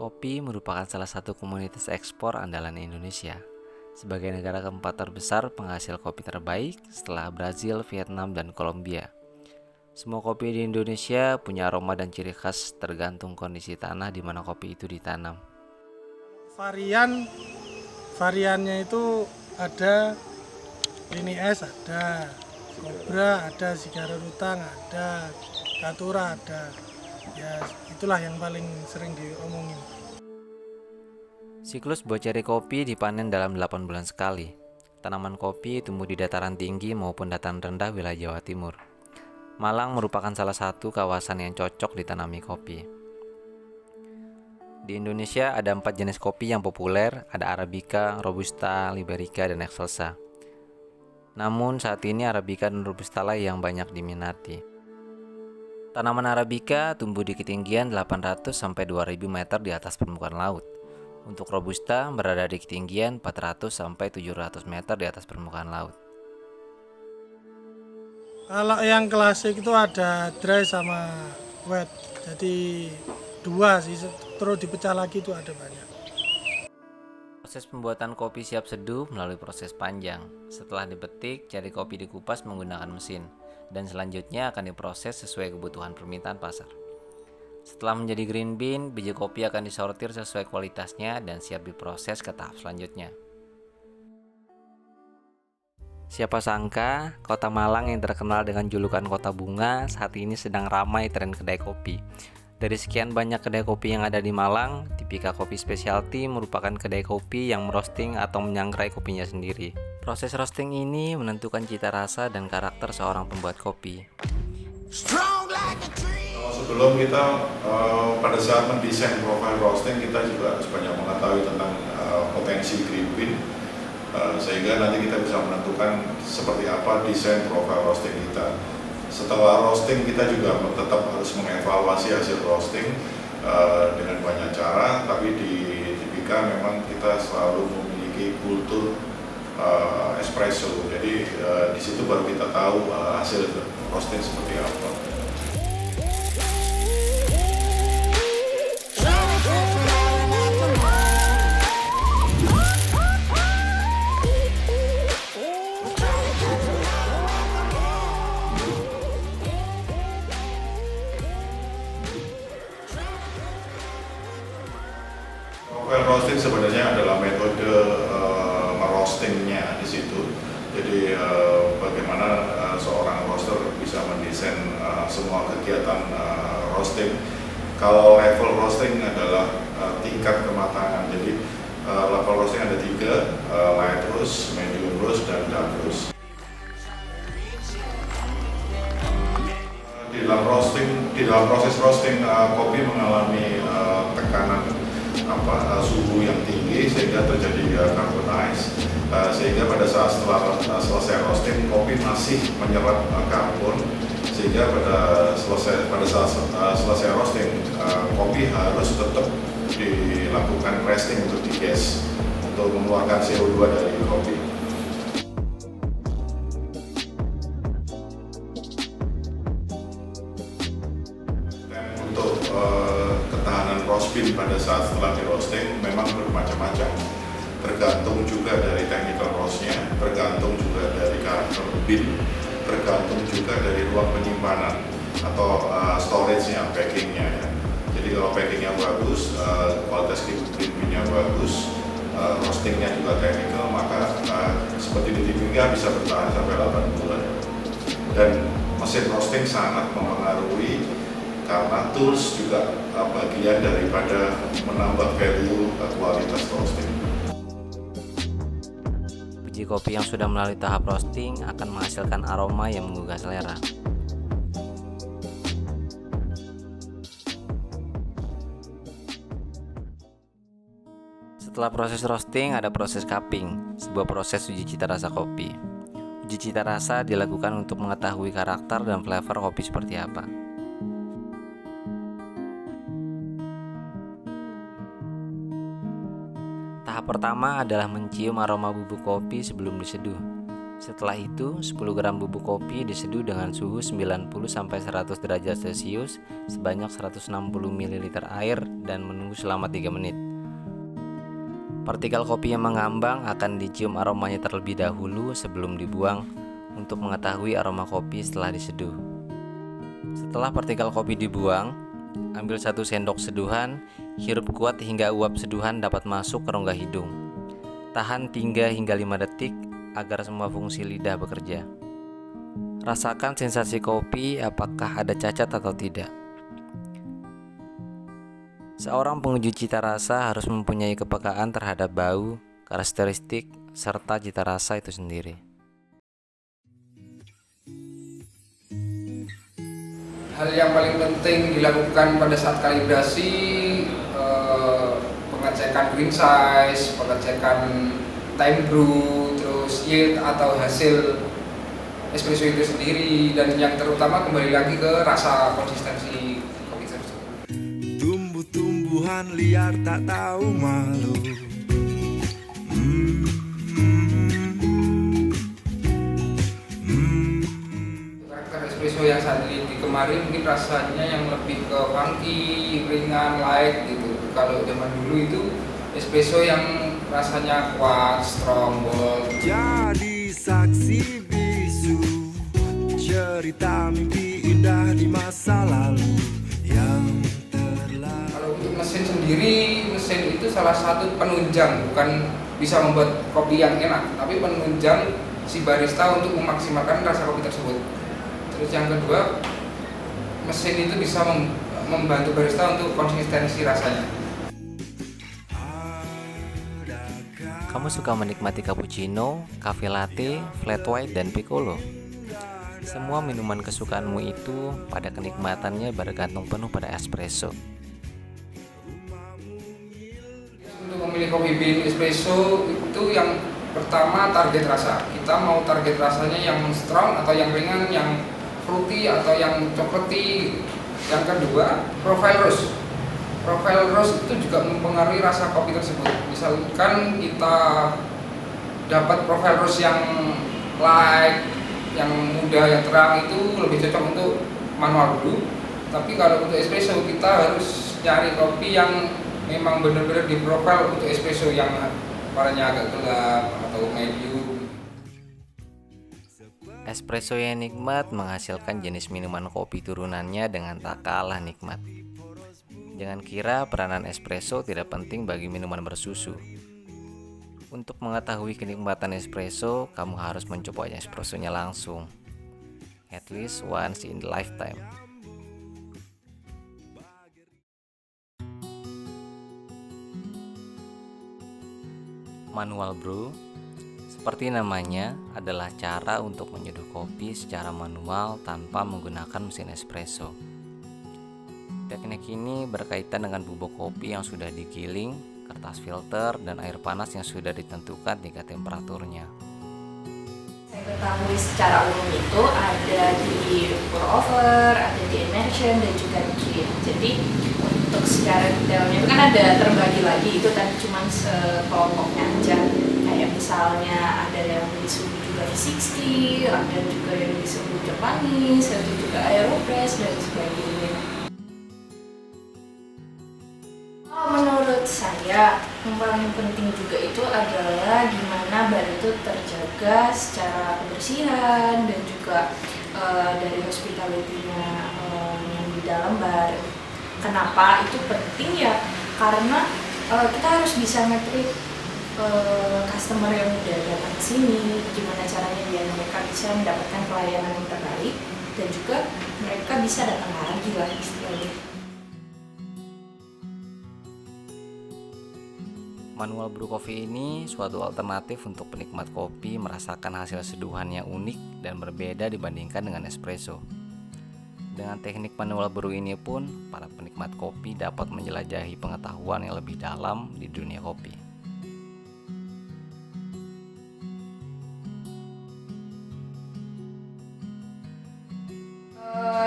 Kopi merupakan salah satu komoditas ekspor andalan Indonesia. Sebagai negara keempat terbesar penghasil kopi terbaik setelah Brazil, Vietnam, dan Kolombia. Semua kopi di Indonesia punya aroma dan ciri khas tergantung kondisi tanah di mana kopi itu ditanam. Variannya itu ada Lini S, ada Cobra, ada Sigara Rutang, ada Datura, ada. Ya itulah yang paling sering diomongin. Siklus buah ceri kopi dipanen dalam 8 bulan sekali. Tanaman kopi tumbuh di dataran tinggi maupun dataran rendah wilayah Jawa Timur. Malang merupakan salah satu kawasan yang cocok ditanami kopi. Di Indonesia ada 4 jenis kopi yang populer, ada Arabica, Robusta, Liberica, dan Excelsa. Namun saat ini Arabica dan Robusta lah yang banyak diminati. Tanaman Arabica tumbuh di ketinggian 800 sampai 2000 meter di atas permukaan laut. Untuk Robusta berada di ketinggian 400 sampai 700 meter di atas permukaan laut. Kalau yang klasik itu ada dry sama wet. Jadi dua sih, terus dipecah lagi itu ada banyak. Proses pembuatan kopi siap seduh melalui proses panjang. Setelah dipetik, cari kopi dikupas menggunakan mesin, dan selanjutnya akan diproses sesuai kebutuhan permintaan pasar. Setelah menjadi green bean, biji kopi akan disortir sesuai kualitasnya dan siap diproses ke tahap selanjutnya. Siapa sangka, kota Malang yang terkenal dengan julukan kota bunga saat ini sedang ramai tren kedai kopi. Dari sekian banyak kedai kopi yang ada di Malang, Tipika Kopi Specialty merupakan kedai kopi yang merosting atau menyangrai kopinya sendiri. Proses roasting ini menentukan cita rasa dan karakter seorang pembuat kopi. Sebelum kita pada saat mendesain profile roasting, kita juga harus banyak mengetahui tentang potensi green bean, sehingga nanti kita bisa menentukan seperti apa desain profile roasting kita. Setelah roasting, kita juga tetap harus mengevaluasi hasil roasting dengan banyak cara, tapi di Tipika memang kita selalu memiliki kultur espresso. Jadi di situ baru kita tahu hasil roasting seperti apa. Profile roasting sebenarnya adalah metode merostingnya di situ. Jadi bagaimana seorang roaster bisa mendesain semua kegiatan roasting. Kalau level roasting adalah tingkat kematangan. Jadi level roasting ada 3, light roast, medium roast, dan dark roast. Di dalam proses roasting, kopi mengalami tekanan suhu yang tinggi sehingga terjadi carbonize, sehingga pada saat setelah selesai roasting, kopi masih menyerap karbon, sehingga pada saat selesai roasting, kopi harus tetap dilakukan resting untuk digas untuk mengeluarkan CO2 dari kopi. Untuk ketahanan roast bean pada saat setelah di roasting memang bermacam-macam, tergantung juga dari technical roastnya, tergantung juga dari karakter bean, tergantung juga dari ruang penyimpanan atau storage-nya, packingnya ya. Jadi kalau packingnya bagus, kualitas green bean-nya bagus, roastingnya juga technical, maka seperti di Tipika bisa bertahan sampai 8 bulan. Dan mesin roasting sangat mempengaruhi, karena tools juga bagian daripada menambah value kualitas roasting. Biji kopi yang sudah melalui tahap roasting akan menghasilkan aroma yang menggugah selera. Setelah proses roasting, ada proses cupping, sebuah proses uji cita rasa kopi. Uji cita rasa dilakukan untuk mengetahui karakter dan flavor kopi seperti apa. Tahap pertama adalah mencium aroma bubuk kopi sebelum diseduh. Setelah itu, 10 gram bubuk kopi diseduh dengan suhu 90-100 derajat Celcius sebanyak 160 ml air dan menunggu selama 3 menit. Partikel kopi yang mengambang akan dicium aromanya terlebih dahulu sebelum dibuang untuk mengetahui aroma kopi setelah diseduh. Setelah partikel kopi dibuang, ambil 1 sendok seduhan, hirup kuat hingga uap seduhan dapat masuk ke rongga hidung. Tahan 3 hingga 5 detik agar semua fungsi lidah bekerja. Rasakan sensasi kopi, apakah ada cacat atau tidak. Seorang penguji cita rasa harus mempunyai kepekaan terhadap bau, karakteristik, serta cita rasa itu sendiri. Hal yang paling penting dilakukan pada saat kalibrasi, pengecekan green size, pengecekan time brew, terus yield atau hasil espresso itu sendiri, dan yang terutama kembali lagi ke rasa konsistensi kopi tersebut. Tumbuh-tumbuhan liar tak tahu malu. Karakter espresso yang saat ini di kemarin mungkin rasanya yang lebih ke funky, ringan, light gitu. Kalau zaman dulu itu espresso yang rasanya kuat, strong, bold. Jadi saksi bisu cerita mimpi indah di masa lalu yang terlalu. Kalau untuk mesin sendiri, mesin itu salah satu penunjang, bukan bisa membuat kopi yang enak, tapi penunjang si barista untuk memaksimalkan rasa kopi tersebut. Terus yang kedua, mesin itu bisa membantu barista untuk konsistensi rasanya. Kamu suka menikmati cappuccino, cafe latte, flat white, dan piccolo? Semua minuman kesukaanmu itu pada kenikmatannya bergantung penuh pada espresso. Untuk memilih kopi bean espresso itu yang pertama target rasa. Kita mau target rasanya yang strong atau yang ringan, yang fruity atau yang chocolatey. Yang kedua, profile roast. Profile roast itu juga mempengaruhi rasa kopi tersebut. Misalkan kita dapat profile roast yang light, yang muda, yang terang, itu lebih cocok untuk manual brew. Tapi kalau untuk espresso kita harus cari kopi yang memang benar-benar di profile untuk espresso, yang warnanya agak gelap atau medium. Espresso yang nikmat menghasilkan jenis minuman kopi turunannya dengan tak kalah nikmat. Jangan kira peranan espresso tidak penting bagi minuman bersusu. Untuk mengetahui kenikmatan espresso, kamu harus mencobanya espressonya langsung. At least once in a lifetime. Manual brew, seperti namanya, adalah cara untuk menyeduh kopi secara manual tanpa menggunakan mesin espresso. Teknik ini berkaitan dengan bubuk kopi yang sudah digiling, kertas filter, dan air panas yang sudah ditentukan tingkat temperaturnya. Saya ketahui secara umum itu ada di pour over, ada di immersion, dan juga di kiln. Jadi untuk secara detailnya itu kan ada terbagi lagi, itu tadi cuma sekelompoknya aja. Kayak misalnya ada yang disuhu juga V60, ada juga yang disuhu Japanese, ada juga Aeropress, dan sebagainya. Menurut saya, yang paling penting juga itu adalah gimana bar itu terjaga secara kebersihan dan juga dari hospitality-nya yang di dalam bar. Kenapa itu penting ya? Karena kita harus bisa nge-treat customer yang udah datang ke sini, gimana caranya biar mereka bisa mendapatkan pelayanan yang terbaik dan juga mereka bisa datang lagi lah istilahnya. Manual brew coffee ini suatu alternatif untuk penikmat kopi merasakan hasil seduhan yang unik dan berbeda dibandingkan dengan espresso. Dengan teknik manual brew ini pun, para penikmat kopi dapat menjelajahi pengetahuan yang lebih dalam di dunia kopi.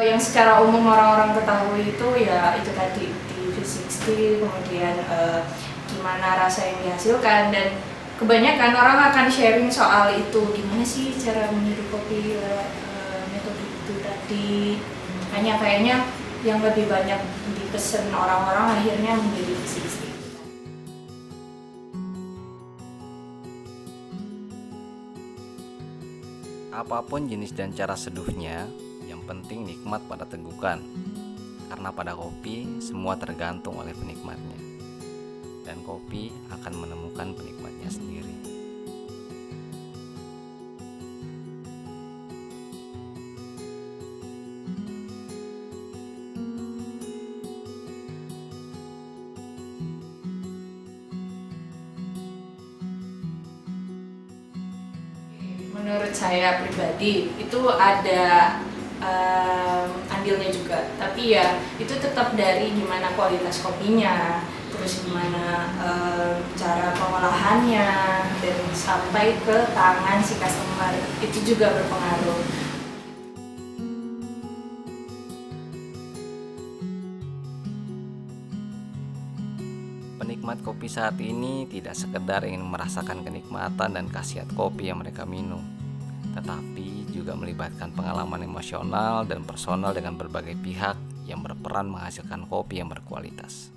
Yang secara umum orang-orang ketahui itu ya itu tadi di V60, kemudian gimana rasa yang dihasilkan, dan kebanyakan orang akan sharing soal itu, gimana sih cara menyeduh kopi lewat metode itu tadi. Hanya kayaknya yang lebih banyak dipesan orang-orang akhirnya menjadi isi-isi. Apapun jenis dan cara seduhnya, yang penting nikmat pada tegukan. Karena pada kopi, semua tergantung oleh penikmatnya. Dan kopi akan menemukan penikmatnya sendiri. Menurut saya pribadi itu ada andilnya juga, tapi ya itu tetap dari gimana kualitas kopinya, terus gimana cara pengolahannya, dan sampai ke tangan si customer, itu juga berpengaruh. Penikmat kopi saat ini tidak sekedar ingin merasakan kenikmatan dan khasiat kopi yang mereka minum, tetapi juga melibatkan pengalaman emosional dan personal dengan berbagai pihak yang berperan menghasilkan kopi yang berkualitas.